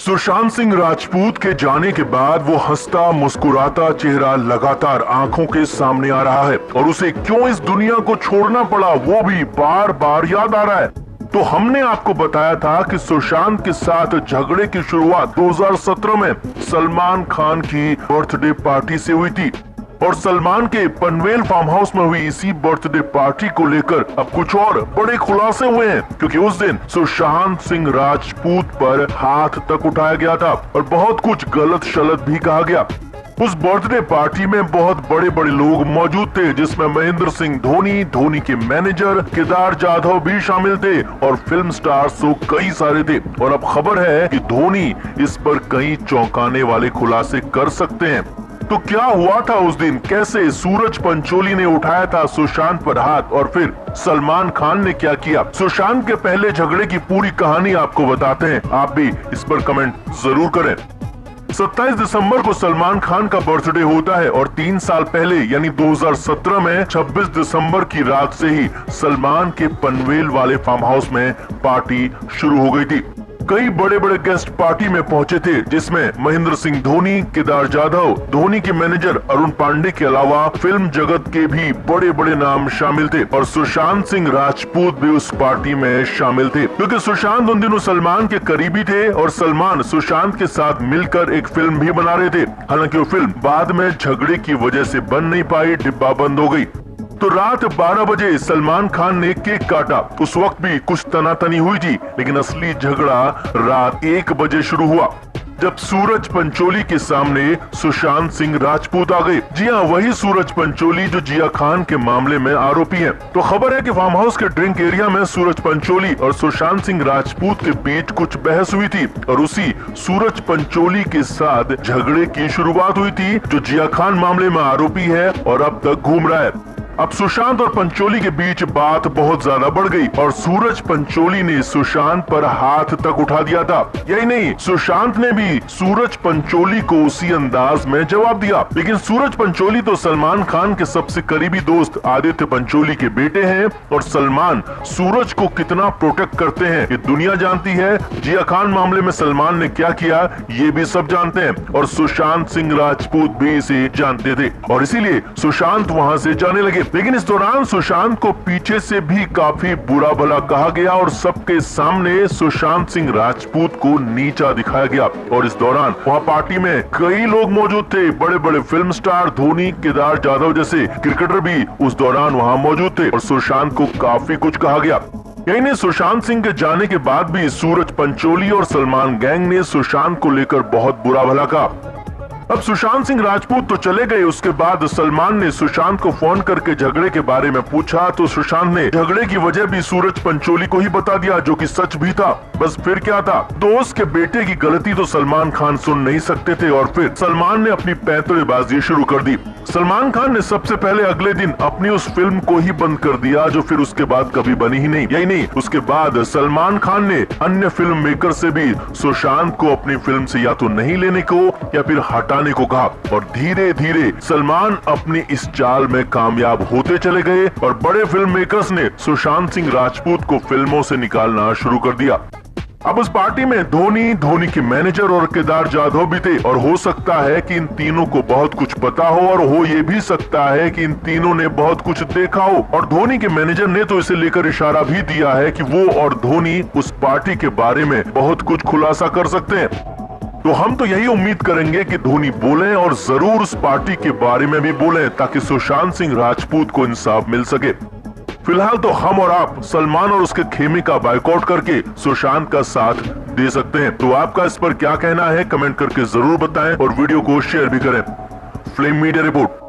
सुशांत सिंह राजपूत के जाने के बाद वो हंसता मुस्कुराता चेहरा लगातार आंखों के सामने आ रहा है और उसे क्यों इस दुनिया को छोड़ना पड़ा वो भी बार बार याद आ रहा है। तो हमने आपको बताया था कि सुशांत के साथ झगड़े की शुरुआत 2017 में सलमान खान की बर्थडे पार्टी से हुई थी और सलमान के पनवेल फार्म हाउस में हुई इसी बर्थडे पार्टी को लेकर अब कुछ और बड़े खुलासे हुए हैं, क्योंकि उस दिन सुशांत सिंह राजपूत पर हाथ तक उठाया गया था और बहुत कुछ गलत शलत भी कहा गया। उस बर्थडे पार्टी में बहुत बड़े बड़े लोग मौजूद थे, जिसमें महेंद्र सिंह धोनी, धोनी के मैनेजर केदार जाधव भी शामिल थे और फिल्म स्टार्स तो कई सारे थे। और अब खबर है कि धोनी इस पर कई चौंकाने वाले खुलासे कर सकते हैं। तो क्या हुआ था उस दिन, कैसे सूरज पंचोली ने उठाया था सुशांत पर हाथ और फिर सलमान खान ने क्या किया, सुशांत के पहले झगड़े की पूरी कहानी आपको बताते हैं। आप भी इस पर कमेंट जरूर करें। 27 दिसंबर को सलमान खान का बर्थडे होता है और 3 साल पहले यानी 2017 में 26 दिसंबर की रात से ही सलमान के पनवेल वाले फार्म हाउस में पार्टी शुरू हो गई थी। कई बड़े बड़े गेस्ट पार्टी में पहुंचे थे, जिसमें महेंद्र सिंह धोनी, केदार जाधव, धोनी के मैनेजर अरुण पांडे के अलावा फिल्म जगत के भी बड़े बड़े नाम शामिल थे और सुशांत सिंह राजपूत भी उस पार्टी में शामिल थे, क्योंकि सुशांत उन दिनों सलमान के करीबी थे और सलमान सुशांत के साथ मिलकर एक फिल्म भी बना रहे थे। हालांकि वो फिल्म बाद में झगड़े की वजह से बन नहीं पाई, डिब्बा बंद हो गई। तो रात 12 बजे सलमान खान ने केक काटा। उस वक्त भी कुछ तनातनी हुई थी, लेकिन असली झगड़ा रात 1 बजे शुरू हुआ, जब सूरज पंचोली के सामने सुशांत सिंह राजपूत आ गए। जी हाँ, वही सूरज पंचोली जो जिया खान के मामले में आरोपी हैं। तो खबर है कि फार्म हाउस के ड्रिंक एरिया में सूरज पंचोली और सुशांत सिंह राजपूत के बीच कुछ बहस हुई थी और उसी सूरज पंचोली के साथ झगड़े की शुरुआत हुई थी, जो जिया खान मामले में आरोपी है और अब तक घूम रहा है। अब सुशांत और पंचोली के बीच बात बहुत ज्यादा बढ़ गई और सूरज पंचोली ने सुशांत पर हाथ तक उठा दिया था। यही नहीं, सुशांत ने भी सूरज पंचोली को उसी अंदाज में जवाब दिया। लेकिन सूरज पंचोली तो सलमान खान के सबसे करीबी दोस्त आदित्य पंचोली के बेटे हैं और सलमान सूरज को कितना प्रोटेक्ट करते हैं ये दुनिया जानती है। जिया खान मामले में सलमान ने क्या किया ये भी सब जानते हैं और सुशांत सिंह राजपूत भी इसे जानते थे और इसीलिए सुशांत वहां से जाने लगे। लेकिन इस दौरान सुशांत को पीछे से भी काफी बुरा भला कहा गया और सबके सामने सुशांत सिंह राजपूत को नीचा दिखाया गया। और इस दौरान वहाँ पार्टी में कई लोग मौजूद थे, बड़े बड़े फिल्म स्टार, धोनी, केदार जाधव जैसे क्रिकेटर भी उस दौरान वहाँ मौजूद थे और सुशांत को काफी कुछ कहा गया। यही नहीं, सुशांत सिंह के जाने के बाद भी सूरज पंचोली और सलमान गैंग ने सुशांत को लेकर बहुत बुरा भला कहा। अब सुशांत सिंह राजपूत तो चले गए, उसके बाद सलमान ने सुशांत को फोन करके झगड़े के बारे में पूछा तो सुशांत ने झगड़े की वजह भी सूरज पंचोली को ही बता दिया, जो कि सच भी था। बस फिर क्या था, दोस्त के बेटे की गलती तो सलमान खान सुन नहीं सकते थे और फिर सलमान ने अपनी पैंतरेबाजी शुरू कर दी। सलमान खान ने सबसे पहले अगले दिन अपनी उस फिल्म को ही बंद कर दिया, जो फिर उसके बाद कभी बनी ही नहीं। यही नहीं, उसके बाद सलमान खान ने अन्य फिल्म मेकर से भी सुशांत को अपनी फिल्म से या तो नहीं लेने को या फिर हटाने को कहा और धीरे धीरे सलमान अपनी इस चाल में कामयाब होते चले गए और बड़े फिल्म मेकर्स ने सुशांत सिंह राजपूत को फिल्मों से निकालना शुरू कर दिया। अब उस पार्टी में धोनी, धोनी के मैनेजर और केदार जाधव भी थे और हो सकता है कि इन तीनों को बहुत कुछ पता हो और हो ये भी सकता है कि इन तीनों ने बहुत कुछ देखा हो और धोनी के मैनेजर ने तो इसे लेकर इशारा भी दिया है कि वो और धोनी उस पार्टी के बारे में बहुत कुछ खुलासा कर सकते हैं। तो हम तो यही उम्मीद करेंगे कि धोनी बोलें और जरूर उस पार्टी के बारे में भी बोलें, ताकि सुशांत सिंह राजपूत को इंसाफ मिल सके। फिलहाल तो हम और आप सलमान और उसके खेमे का बायकॉट करके सुशांत का साथ दे सकते हैं। तो आपका इस पर क्या कहना है कमेंट करके जरूर बताएं और वीडियो को शेयर भी करें। Flame media report.